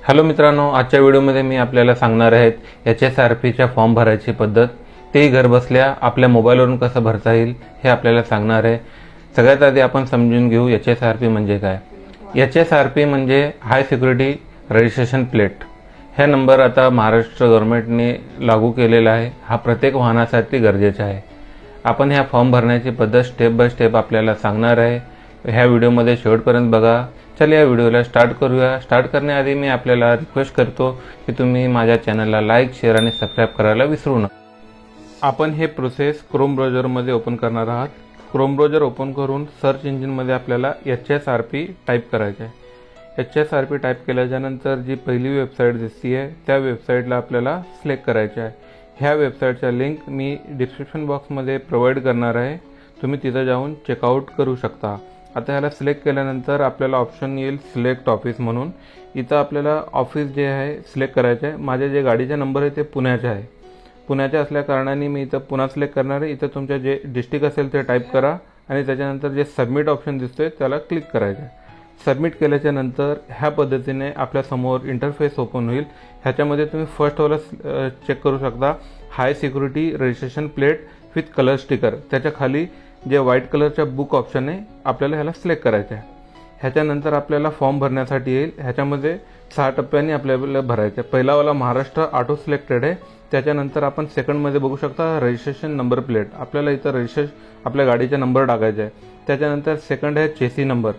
Hello मित्रांनो, आजच्या व्हिडिओमध्ये मी आपल्याला सांगणार आहे HSRPच्या फॉर्म भरायची पद्धत, तेही घरबसल्या आपल्या मोबाईलवरून कसं भरता येईल हे आपल्याला सांगणार आहे। सगळ्यात आधी आपण समजून घेऊ HSRP म्हणजे काय। HSRP म्हणजे हाय सिक्युरिटी रजिस्ट्रेशन प्लेट। हा नंबर आता महाराष्ट्र गव्हर्नमेंटने लागू केलेला आहे। हा प्रत्येक वाहनासाठी गरजेचा आहे। आपण ह्या फॉर्म भरण्याची पद्धत स्टेप बाय स्टेप आपल्याला सांगणार आहे। ह्या व्हिडिओमध्ये शेवटपर्यंत बघा। चल या व्हिडिओला स्टार्ट करूया। स्टार्ट करण्याआधी मी आपल्याला रिक्वेस्ट करतो की तुम्ही माझ्या चॅनलला लाईक, शेअर आणि सबस्क्राइब करायला विसरू नका। आपण हे प्रोसेस क्रोम ब्राउझरमध्ये ओपन करणार आहात। क्रोम ब्राउझर ओपन करून सर्च इंजिनमध्ये आपल्याला HSRP टाईप करायचे आहे। HSRP टाईप केल्यानंतर जी पहिली वेबसाईट दिसते आहे त्या वेबसाईटला आपल्याला सिलेक्ट करायचे आहे। ह्या वेबसाईटचा लिंक मी डिस्क्रिप्शन बॉक्समध्ये प्रोव्हाइड करणार आहे। तुम्ही तिथे जाऊन चेकआउट करू शकता। आता ह्याला सिलेक्ट केल्यानंतर आपल्याला ऑप्शन येईल सिलेक्ट ऑफिस म्हणून। इथं आपल्याला ऑफिस जे आहे सिलेक्ट करायचं आहे। माझे जे गाडीचे नंबर आहे ते पुण्याचे आहे। पुण्याचे असल्या कारणाने मी इथं पुणे सिलेक्ट करणार आहे। इथं तुमच्या जे डिस्ट्रिक्ट असेल ते टाईप करा आणि त्याच्यानंतर जे सबमिट ऑप्शन दिसतोय त्याला क्लिक करायचं आहे। सबमिट केल्याच्या नंतर ह्या पद्धतीने आपल्यासमोर इंटरफेस ओपन होईल। ह्याच्यामध्ये तुम्ही फर्स्ट वाला चेक करू शकता, हाय security registration plate with colour sticker. त्याच्या खाली जे व्हाईट कलरचा बुक ऑप्शन आहे आपल्याला ह्याला सिलेक्ट करायचं आहे। ह्याच्यानंतर आपल्याला फॉर्म भरण्यासाठी येईल। ह्याच्यामध्ये 6 टप्प्यांनी आपल्याला भरायचं आहे। पहिला वाला महाराष्ट्र ऑटो सिलेक्टेड आहे। त्याच्यानंतर आपण सेकंडमध्ये बघू शकता रजिस्ट्रेशन नंबर प्लेट। आपल्याला इथं रजिस्ट्रेशन आपल्या गाडीचा नंबर टाकायचा आहे। त्याच्यानंतर सेकंड आहे चेसी नंबर।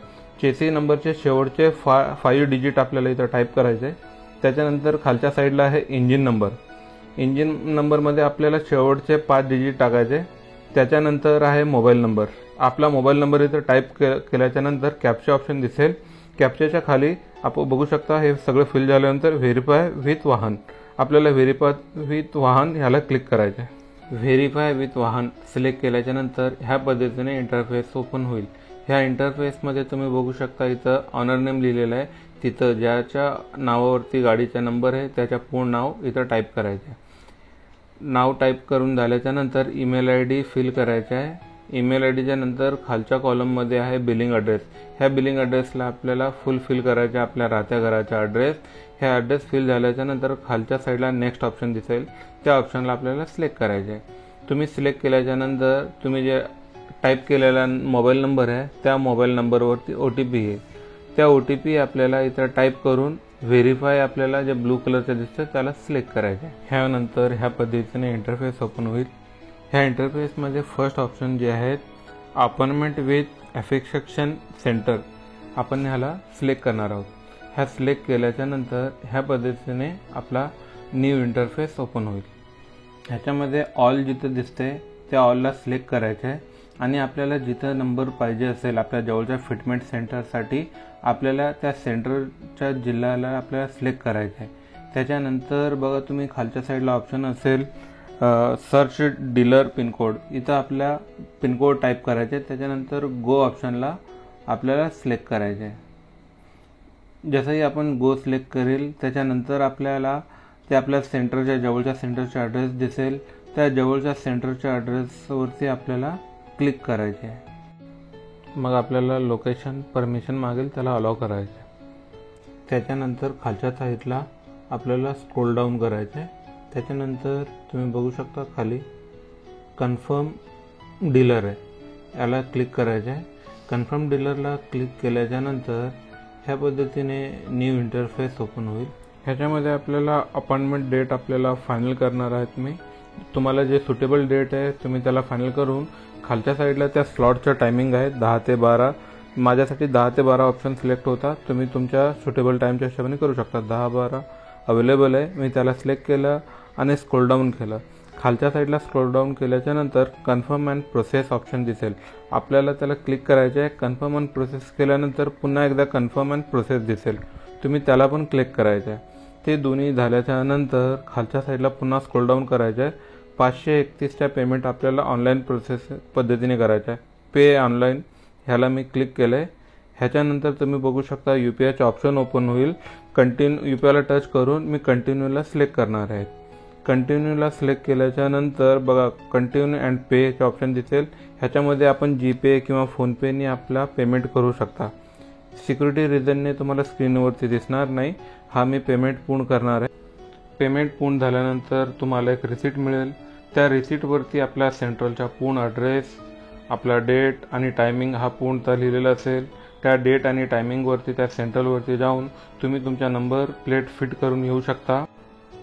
चेसी नंबरचे शेवटचे 5 डिजिट आपल्याला इथं टाईप करायचे आहे। त्याच्यानंतर खालच्या साईडला आहे इंजिन नंबर। इंजिन नंबरमध्ये आपल्याला शेवटचे 5 डिजिट टाकायचे। त्याच्यानंतर आहे मोबाईल नंबर। आपला मोबाईल नंबर इथं टाईप केल्याच्या नंतर कॅप्चा ऑप्शन दिसेल। कॅप्चाच्या खाली आपण बघू शकता हे सगळं फिल झाल्यानंतर व्हेरीफाय विथ वाहन। आपल्याला व्हेरीफाय विथ वाहन ह्याला क्लिक करायचं आहे। व्हेरीफाय विथ वाहन सिलेक्ट केल्याच्या नंतर ह्या पद्धतीने इंटरफेस ओपन होईल। ह्या इंटरफेसमध्ये तुम्ही बघू शकता इथं ऑनर नेम लिहिलेलं आहे। तिथं ज्याच्या नावावरती गाडीचा नंबर आहे त्याच्या पूर्ण नाव इथं टाईप करायचं आहे। नाव टाईप करून झाल्याच्या नंतर ईमेल ID फिल करायचा आहे। ईमेल IDच्या नंतर खालच्या कॉलममध्ये आहे बिलिंग ॲड्रेस। ह्या बिलिंग ॲड्रेसला आपल्याला फुल फिल करायचं आपल्या राहत्या घराचा ॲड्रेस। ह्या ॲड्रेस फिल झाल्याच्या नंतर खालच्या साईडला नेक्स्ट ऑप्शन दिसेल, त्या ऑप्शनला आपल्याला सिलेक्ट करायचे आहे। तुम्ही सिलेक्ट केल्याच्या नंतर तुम्ही जे टाईप केलेला मोबाईल नंबर आहे त्या मोबाईल नंबरवरती OTP येईल। त्या OTP आपल्याला इथं टाईप करून व्हेरीफाय आपल्याला जे ब्लू कलरचं दिसतं त्याला सिलेक्ट करायचं आहे। ह्यानंतर ह्या पद्धतीने इंटरफेस ओपन होईल। ह्या इंटरफेसमध्ये फर्स्ट ऑप्शन जे आहेत अपॉइंटमेंट विथ अफेक्शन सेंटर, आपण ह्याला सिलेक्ट करणार आहोत। ह्या सिलेक्ट केल्याच्या नंतर ह्या पद्धतीने आपला न्यू इंटरफेस ओपन होईल। ह्याच्यामध्ये ऑल जिथं दिसते त्या ऑलला सिलेक्ट करायचं आहे आणि आपल्याला जिथं नंबर पाहिजे असेल आपल्या जवळच्या फिटमेंट सेंटरसाठी आपल्याला त्या सेंटरच्या जिल्ह्याला आपल्याला सिलेक्ट करायचं आहे। त्याच्यानंतर बघा तुम्ही खालच्या साईडला ऑप्शन असेल सर्च डीलर पिनकोड। इथं आपल्या पिनकोड टाईप करायचे। त्याच्यानंतर गो ऑप्शनला आपल्याला सिलेक्ट करायचे आहे। जसंही आपण गो सिलेक्ट करेल त्याच्यानंतर आपल्याला ते आपल्या सेंटरच्या जवळच्या सेंटरचा ॲड्रेस दिसेल। त्या जवळच्या सेंटरच्या ॲड्रेसवरती आपल्याला क्लिक करायचे आहे। मग आपल्याला लोकेशन परमिशन मागेल त्याला अलाउ करायचे। त्याच्यानंतर खालच्या साईडला आपल्याला स्क्रोल डाऊन करायचे। त्याच्यानंतर तुम्ही बघू शकता खाली कन्फर्म डीलर आहे, याला क्लिक करायचे आहे। कन्फर्म डीलरला क्लिक केल्याच्यानंतर ह्या पद्धतीने न्यू इंटरफेस ओपन होईल। ह्याच्यामध्ये आपल्याला अपॉइंटमेंट डेट आपल्याला फायनल करणार आहेत। मी तुम्हाला जे सुटेबल डेट आहे तुम्ही त्याला फायनल करून खालच्या साईडला त्या स्लॉटचं टायमिंग आहे 10 ते 12। माझ्यासाठी 10 ते 12 ऑप्शन सिलेक्ट होता। तुम्ही तुमच्या सुटेबल टाईमच्या हिशोबाने करू शकता। 10-12 अवेलेबल आहे। मी त्याला सिलेक्ट केलं आणि स्क्रोल डाऊन केलं। खालच्या साईडला स्क्रोल डाऊन केल्याच्या नंतर कन्फर्म अँड प्रोसेस ऑप्शन दिसेल, आपल्याला त्याला क्लिक करायचे आहे। कन्फर्म अँड प्रोसेस केल्यानंतर पुन्हा एकदा कन्फर्म अँड प्रोसेस दिसेल, तुम्ही त्याला पण क्लिक करायचं आहे। ते दोन्ही झाल्याच्या नंतर खालच्या साईडला पुन्हा स्क्रोल डाऊन करायचं आहे। 531च्या पेमेंट आपल्याला ऑनलाईन प्रोसेस पद्धतीने करायचं आहे। पे ऑनलाईन ह्याला मी क्लिक केलं आहे। ह्याच्यानंतर तुम्ही बघू शकता UPIचं ऑप्शन ओपन होईल। UPIला टच करून मी कंटिन्यूला सिलेक्ट करणार आहे। कंटिन्यूला सिलेक्ट केल्याच्या नंतर बघा कंटिन्यू अँड पेचे ऑप्शन दिसेल। ह्याच्यामध्ये आपण GPay किंवा फोनपेने आपला पेमेंट करू शकता। सिक्युरिटी रिझनने तुम्हाला स्क्रीनवरती दिसणार नाही. हा मी पेमेंट पूर्ण करणार आहे. पेमेंट पूर्ण झाल्यानंतर तुम्हाला एक रिसिट मिळेल. त्या रिसिटवरती आपल्या सेंट्रलचा पूर्ण ॲड्रेस, आपला डेट आणि टायमिंग हा पूर्णतः लिहिलेला असेल. त्या डेट आणि टायमिंगवरती त्या सेंट्रलवरती जाऊन तुम्ही तुमच्या नंबर प्लेट फिट करून येऊ शकता.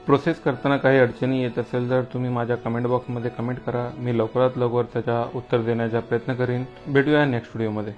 प्रोसेस करताना काही अडचणी येत असेल तर तुम्ही माझ्या कमेंट बॉक्समध्ये कमेंट करा. मी लवकरात लवकर त्याचा उत्तर देण्याचा प्रयत्न करीन. भेटूया नेक्स्ट व्हिडिओमध्ये.